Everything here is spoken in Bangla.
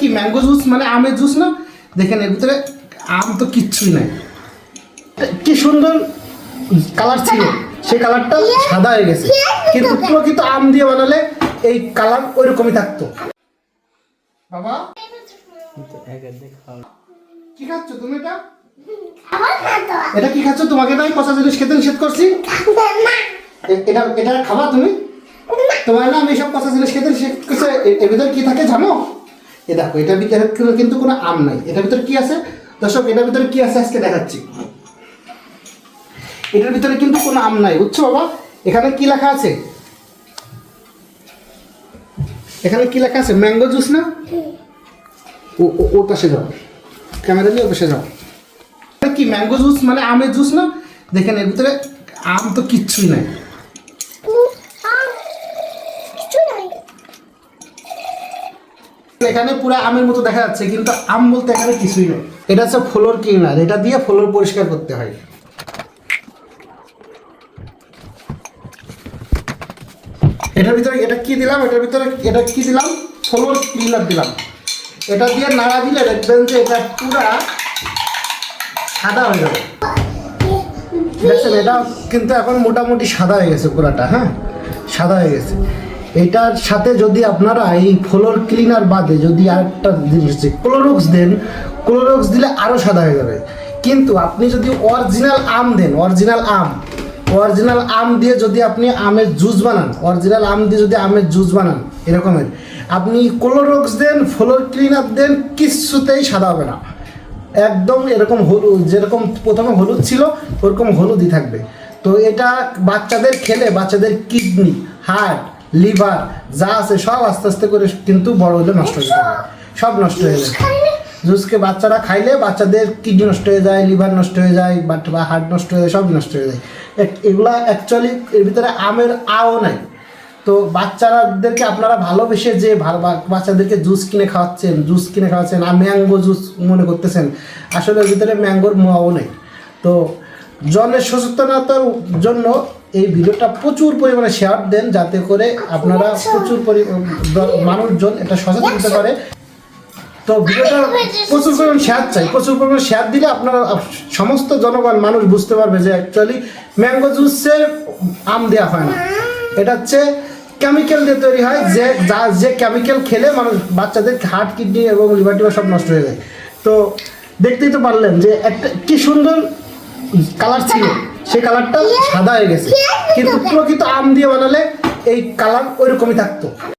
কি ম্যাঙ্গো জুস মানে আমের জুস না? দেখেন এর ভিতরে আম তো কিচ্ছুই নাই। কি সুন্দর কালার ছিল, সেই কালারটা সাদা হয়ে গেছে, কিন্তু প্রকৃত আম দিয়ে বানালে এই কালার ওইরকমই থাকতো। বাবা কি খাচ্ছ তুমি? এটা কি খাচ্ছ? তোমাকে নাই পচা জিনিস খেতে নিষেধ করছি। এটা এটা খাবা তুমি? তোমার না আমি সব পচা জিনিস খেতে নিষেধ করছি। এর ভিতরে কি থাকে জানো? এ দেখো, এটার ভিতরে কিন্তু কোনো আম নাই। এটার ভিতরে কি আছে দর্শক? এটার ভিতরে কি আছে আজকে দেখাচ্ছি। এটার ভিতরে কিন্তু কোনো আম নাই, বুঝছো বাবা? এখানে কি লেখা আছে? এখানে কি লেখা আছে? ম্যাঙ্গো জুস না? ও পাশে যাও, ক্যামেরা নিয়ে ও পাশে যাও। কি ম্যাঙ্গো জুস মানে আমের জুস না? দেখেন এর ভিতরে আম তো কিচ্ছুই নাই। এখানে পুরো আমের মতো দেখা যাচ্ছে, কিন্তু আম বলতে এখানে কিছুই নেই। এটা হচ্ছে ফ্লোর ক্লিনার, এটা দিয়ে ফ্লোর পরিষ্কার করতে হয়। এটার ভিতরে এটা কি দিলাম? এটার ভিতরে এটা কি দিলাম? ফ্লোর ক্লিনার দিলাম। এটা দিয়ে নাড়া দিলে দেখবেন যে এটা পুরা সাদা হয়ে যাবে। দেখছেন, এটা কিন্তু এখন মোটামুটি সাদা হয়ে গেছে পুরাটা। হ্যাঁ, সাদা হয়ে গেছে। এটার সাথে যদি আপনারা এই ফ্লোর ক্লিনার বাদে যদি আরেকটা জিনিস ক্লোরক্স দেন, ক্লোরক্স দিলে আরও সাদা হয়ে যাবে। কিন্তু আপনি যদি অরিজিনাল আম দেন, অরিজিনাল আম দিয়ে যদি আপনি আমের জুস বানান, অরিজিনাল আম দিয়ে যদি আমের জুস বানান এরকমের, আপনি ক্লোরক্স দেন, ফ্লোর ক্লিনার দেন, কিচ্ছুতেই সাদা হবে না। একদম এরকম হলুদ, যেরকম প্রথমে হলুদ ছিল ওরকম হলুদই থাকবে। তো এটা বাচ্চাদের খেলে বাচ্চাদের কিডনি, হার্ট, লিভার যা আছে সব আস্তে আস্তে করে কিন্তু বড় হলে নষ্ট হয়ে যাবে, সব নষ্ট হয়ে যায়। জুসকে বাচ্চারা খাইলে বাচ্চাদের কিডনি নষ্ট হয়ে যায়, লিভার নষ্ট হয়ে যায়, বা হার্ট নষ্ট হয়ে যায়, সব নষ্ট হয়ে যায়। এগুলা অ্যাকচুয়ালি এর ভিতরে আমের আও নাই। তো বাচ্চাদেরকে আপনারা ভালোবেসে যে বাচ্চাদেরকে জুস কিনে খাওয়াচ্ছেন আর ম্যাঙ্গো জুস মনে করতেছেন, আসলে এর ভিতরে ম্যাঙ্গোর মোয়াও নেই। তো জনের সচেতনতার জন্য এই ভিডিওটা প্রচুর পরিমাণে শেয়ার দেন, যাতে করে আপনারা মানুষজন এটা সচেতন হতে পারে। তো ভিডিওটা প্রচুর পরিমাণ শেয়ার চাই, প্রচুর পরিমাণ শেয়ার দিলে আপনারা সমস্ত জনগণ মানুষ বুঝতে পারবে যে অ্যাকচুয়ালি ম্যাঙ্গো জুসে আম দেওয়া হয় না, এটা হচ্ছে কেমিক্যাল দিয়ে তৈরি হয়। যে কেমিক্যাল খেলে মানুষ বাচ্চাদের হার্ট, কিডনি এবং লিভার টিভার সব নষ্ট হয়ে যায়। তো দেখতেই তো পারলেন যে একটা কি সুন্দর কালার ছিল, সেই কালারটা সাদা হয়ে গেছে, কিন্তু প্রকৃত আম দিয়ে বানালে এই কালার ওইরকমই থাকতো।